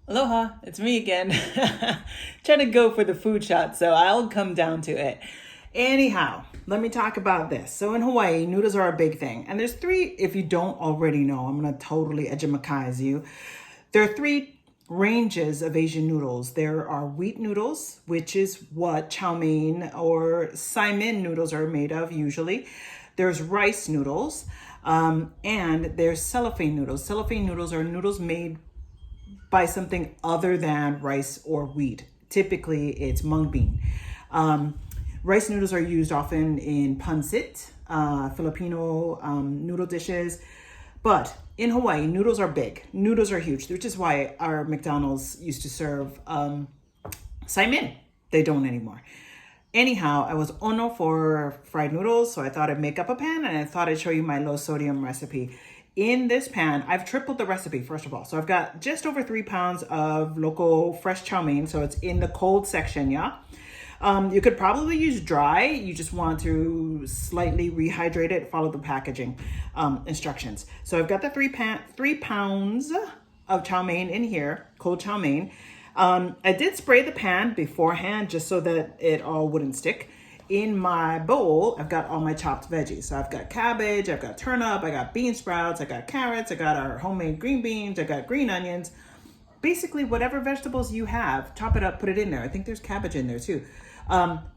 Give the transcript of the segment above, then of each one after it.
Aloha, it's me again. Trying to go for the food shot, so I'll come down to it. Anyhow, let me talk about this. So in Hawaii, noodles are a big thing. And there's three, if you don't already know, I'm gonna totally edumakize you. There are three ranges of Asian noodles. There are wheat noodles, which is what chow mein or sai mein noodles are made of usually. There's rice noodles, and there's cellophane noodles. Cellophane noodles are noodles made by something other than rice or wheat. Typically, it's mung bean. Rice noodles are used often in pancit, Filipino noodle dishes. But in Hawaii, noodles are big. Noodles are huge, which is why our McDonald's used to serve sai mein. They don't anymore. Anyhow, I was ono for fried noodles, so I thought I'd make up a pan and I thought I'd show you my low sodium recipe. In this pan, I've tripled the recipe, first of all. So I've got just over 3 pounds of local fresh chow mein. So it's in the cold section, yeah? You could probably use dry. You just want to slightly rehydrate it, follow the packaging instructions. So I've got the 3 pounds of chow mein in here, cold chow mein. I did spray the pan beforehand just so that it all wouldn't stick. In my bowl, I've got all my chopped veggies. So I've got cabbage, I've got turnip, I got bean sprouts, I got carrots, I got our homemade green beans, I got green onions. Basically, whatever vegetables you have, chop it up, put it in there. I think there's cabbage in there too.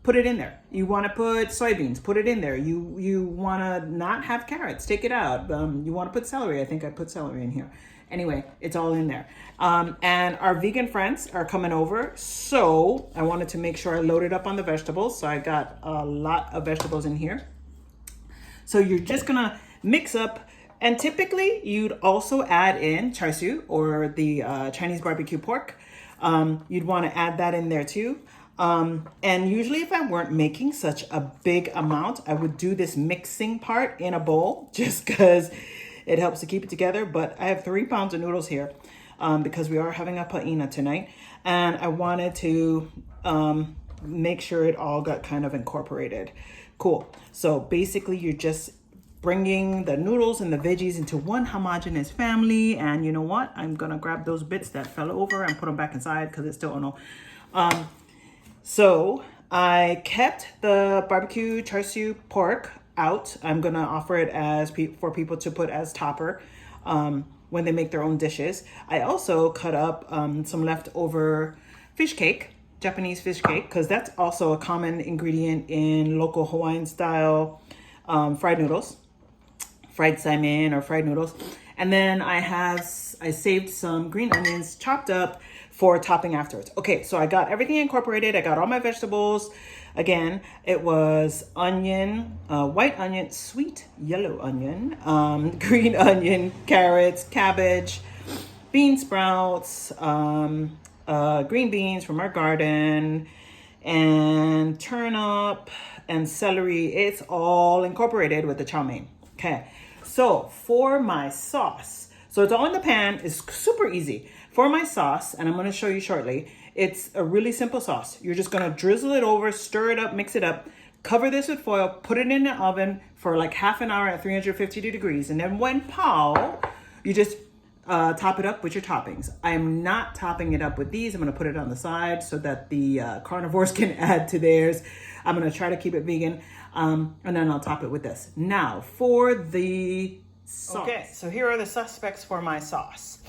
Put it in there. You want to put soybeans, put it in there. You want to not have carrots, take it out. You want to put celery. I think I put celery in here. Anyway, it's all in there. And our vegan friends are coming over, so I wanted to make sure I loaded up on the vegetables. So I got a lot of vegetables in here. So you're just gonna mix up, and typically you'd also add in char siu or the Chinese barbecue pork. You'd want to add that in there too. And usually if I weren't making such a big amount, I would do this mixing part in a bowl just because it helps to keep it together. But I have 3 pounds of noodles here because we are having a pā'ina tonight. And I wanted to make sure it all got kind of incorporated. Cool. So basically you're just bringing the noodles and the veggies into one homogeneous family. And you know what? I'm going to grab those bits that fell over and put them back inside because it's still, oh no. So I kept the barbecue char siu pork out. I'm gonna offer it as for people to put as topper when they make their own dishes. I also cut up some leftover fish cake, Japanese fish cake, because that's also a common ingredient in local Hawaiian style fried noodles, fried sai mein or fried noodles. And then I saved some green onions chopped up for topping afterwards. Okay, so I got everything incorporated. I got all my vegetables. Again, it was onion, white onion, sweet yellow onion, green onion, carrots, cabbage, bean sprouts, green beans from our garden, and turnip and celery. It's all incorporated with the chow mein. Okay, so for my sauce, so it's all in the pan. It's super easy. For my sauce, and I'm going to show you shortly, it's a really simple sauce. You're just going to drizzle it over, stir it up, mix it up, cover this with foil, put it in the oven for like half an hour at 350 degrees. And then when you just top it up with your toppings. I am not topping it up with these. I'm going to put it on the side so that the carnivores can add to theirs. I'm going to try to keep it vegan. And then I'll top it with this. Now for the sauce. Okay, so here are the suspects for my sauce.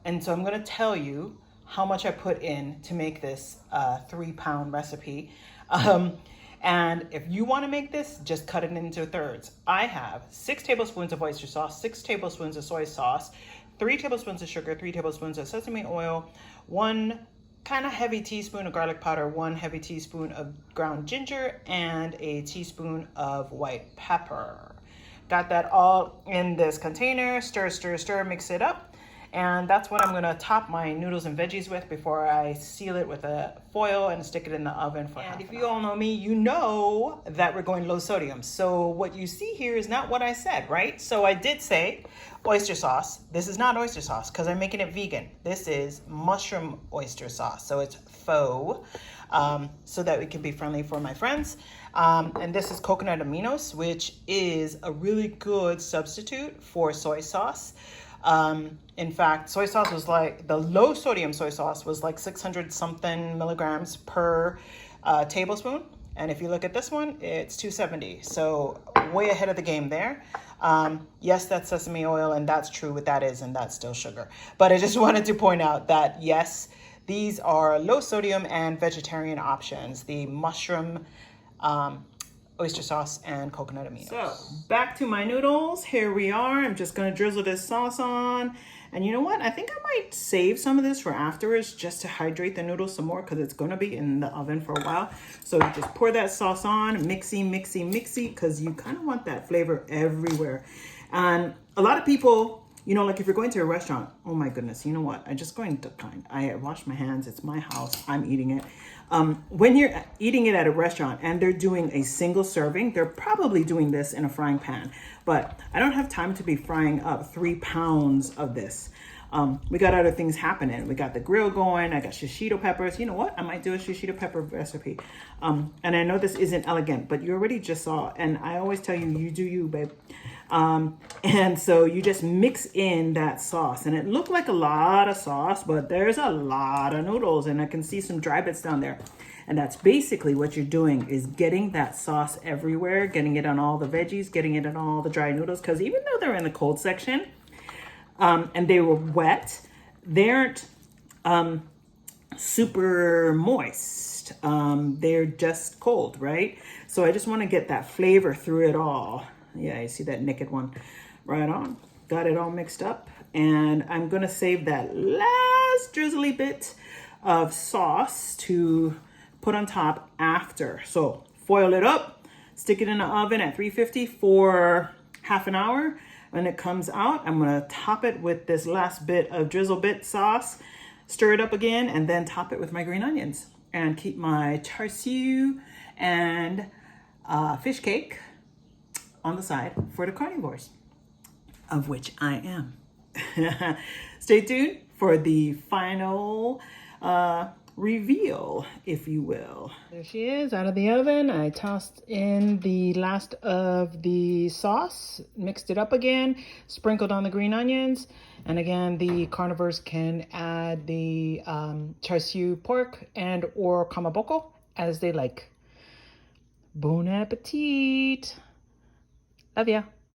And so I'm going to tell you how much I put in to make this 3-pound recipe. And if you want to make this, just cut it into thirds. I have 6 tablespoons of oyster sauce, 6 tablespoons of soy sauce, 3 tablespoons of sugar, 3 tablespoons of sesame oil, 1 kind of heavy teaspoon of garlic powder, 1 heavy teaspoon of ground ginger, and a teaspoon of white pepper. Got that all in this container. Stir, stir, stir, mix it up. And that's what I'm gonna top my noodles and veggies with before I seal it with a foil and stick it in the oven for half an hour. If you all know me, you know that we're going low sodium. So what you see here is not what I said, right? So I did say oyster sauce. This is not oyster sauce because I'm making it vegan. This is mushroom oyster sauce. So it's faux, so that it can be friendly for my friends. And this is coconut aminos, which is a really good substitute for soy sauce. In fact, soy sauce was like, the low sodium soy sauce was like 600 something milligrams per tablespoon. And if you look at this one, it's 270. So way ahead of the game there. Yes, that's sesame oil, and that's true what that is, and that's still sugar. But I just wanted to point out that yes, these are low sodium and vegetarian options. The mushroom, oyster sauce, and coconut aminos. So back to my noodles. Here we are. I'm just going to drizzle this sauce on. And you know what? I think I might save some of this for afterwards just to hydrate the noodles some more because it's going to be in the oven for a while. So you just pour that sauce on, mixy, mixy, mixy, because you kind of want that flavor everywhere. And a lot of people, you know, like if you're going to a restaurant, oh my goodness, you know what? I just going to kind. I wash my hands. It's my house. I'm eating it. When you're eating it at a restaurant and they're doing a single serving, they're probably doing this in a frying pan. But I don't have time to be frying up 3 pounds of this. We got other things happening. We got the grill going. I got shishito peppers. You know what? I might do a shishito pepper recipe. And I know this isn't elegant, but you already just saw. And I always tell you, you do you, babe. And so you just mix in that sauce. And it looked like a lot of sauce, but there's a lot of noodles. And I can see some dry bits down there. And that's basically what you're doing is getting that sauce everywhere, getting it on all the veggies, getting it on all the dry noodles. Because even though they're in the cold section and they were wet, they aren't super moist. They're just cold, right? So I just want to get that flavor through it all. Yeah, you see that naked one right on. Got it all mixed up. And I'm going to save that last drizzly bit of sauce to put on top after. So foil it up, stick it in the oven at 350 for half an hour. When it comes out, I'm going to top it with this last bit of drizzle bit sauce, stir it up again, and then top it with my green onions and keep my char siu and fish cake on the side for the carnivores, of which I am. Stay tuned for the final reveal, if you will. There she is out of the oven. I tossed in the last of the sauce, mixed it up again, sprinkled on the green onions. And again, the carnivores can add the char siu pork and or kamaboko as they like. Bon appetit. Love ya.